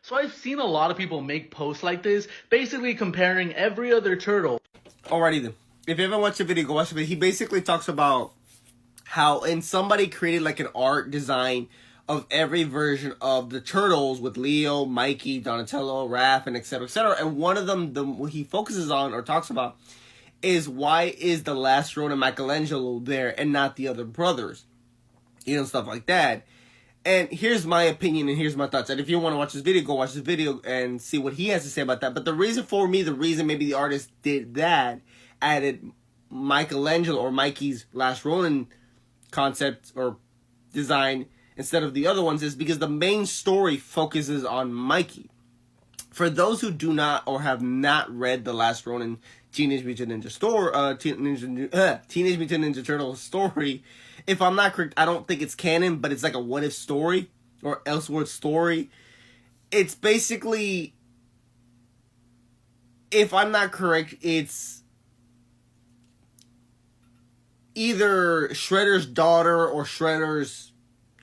So I've seen a lot of people make posts like this, basically comparing every other turtle. Alrighty then. If you haven't watched the video, go watch the video. He basically talks about how, and somebody created like an art design of every version of the turtles with Leo, Mikey, Donatello, Raph, and etc. etc. And one of them, what he focuses on or talks about, is why is the last Ronin Michelangelo there and not the other brothers? You know, stuff like that. And here's my opinion and here's my thoughts. And if you want to watch this video, go watch this video and see what he has to say about that. But the reason maybe the artist did that, added Michelangelo or Mikey's last Ronin concept or design instead of the other ones, is because the main story focuses on Mikey. For those who do not or have not read the last Ronin Teenage Mutant Ninja Teenage Mutant Ninja Turtles story, if I'm not correct, I don't think it's canon, but it's like a what if story or Elseworld story. It's basically, if I'm not correct, it's either Shredder's daughter or Shredder's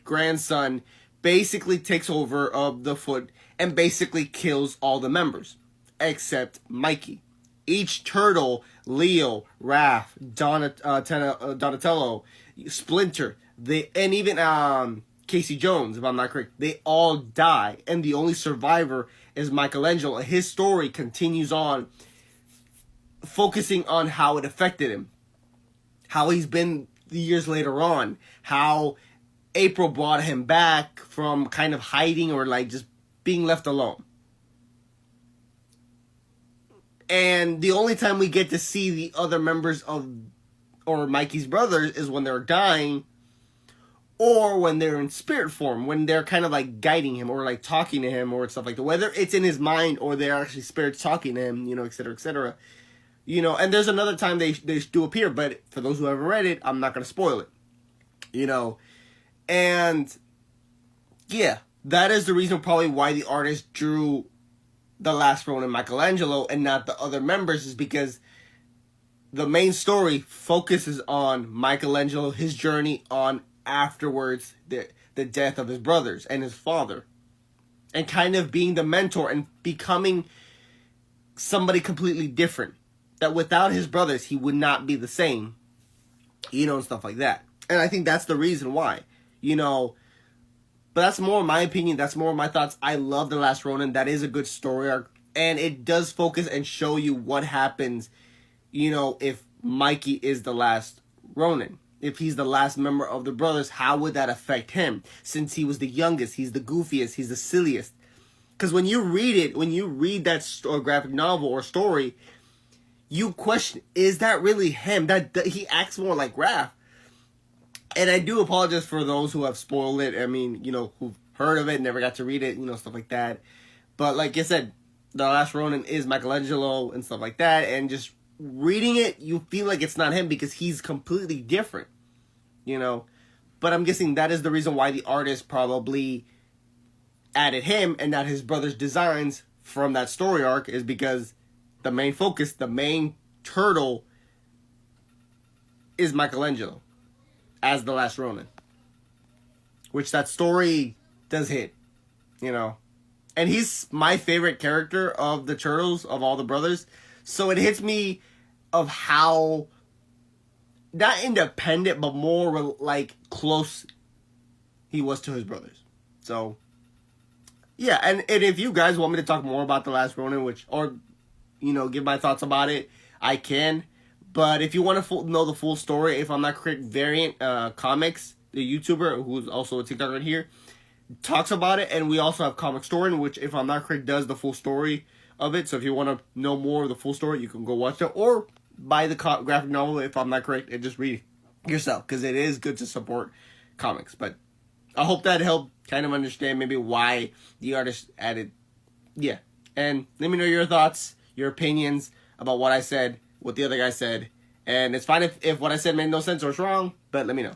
grandson basically takes over of the Foot and basically kills all the members except Mikey. Each turtle, Leo, Raph, Donatello, Splinter, and even Casey Jones, if I'm not correct, they all die, and the only survivor is Michelangelo. His story continues on, focusing on how it affected him, how he's been years later on, how April brought him back from kind of hiding or like just being left alone. And the only time we get to see the other members of, or Mikey's brothers, is when they're dying, or when they're in spirit form, when they're kind of like guiding him or like talking to him or stuff like that. Whether it's in his mind or they're actually spirits talking to him, you know, etc., etc. You know, and there's another time they do appear, but for those who haven't read it, I'm not going to spoil it. You know, and yeah, that is the reason probably why the artist drew the last Ronin Michelangelo and not the other members, is because the main story focuses on Michelangelo, his journey on afterwards, the death of his brothers and his father, and kind of being the mentor and becoming somebody completely different, that without his brothers he would not be the same, you know, and stuff like that. And I think that's the reason why, you know. But that's more my opinion. That's more my thoughts. I love The Last Ronin. That is a good story arc. And it does focus and show you what happens, you know, if Mikey is the last Ronin. If he's the last member of the brothers, how would that affect him? Since he was the youngest, he's the goofiest, he's the silliest. Because when you read it, when you read that graphic novel or story, you question, is that really him? That he acts more like Raph. And I do apologize for those who have spoiled it. I mean, you know, who've heard of it, never got to read it, you know, stuff like that. But like I said, The Last Ronin is Michelangelo and stuff like that. And just reading it, you feel like it's not him because he's completely different, you know. But I'm guessing that is the reason why the artist probably added him and not his brother's designs from that story arc, is because the main focus, the main turtle, is Michelangelo as the last Ronin, which that story does hit, you know. And he's my favorite character of the Turtles, of all the brothers, so it hits me of how, not independent, but more like close he was to his brothers. So yeah, and if you guys want me to talk more about The Last Ronin, which, or, you know, give my thoughts about it, I can. But if you want to know the full story, if I'm not correct, Variant Comics, the YouTuber, who's also a TikToker here, talks about it. And we also have Comic Story, which, if I'm not correct, does the full story of it. So if you want to know more of the full story, you can go watch it. Or buy the graphic novel, if I'm not correct, and just read it yourself. Because it is good to support comics. But I hope that helped kind of understand maybe why the artist added. Yeah. And let me know your thoughts, your opinions about what I said, what the other guy said. And it's fine if what I said made no sense or it's wrong, but let me know.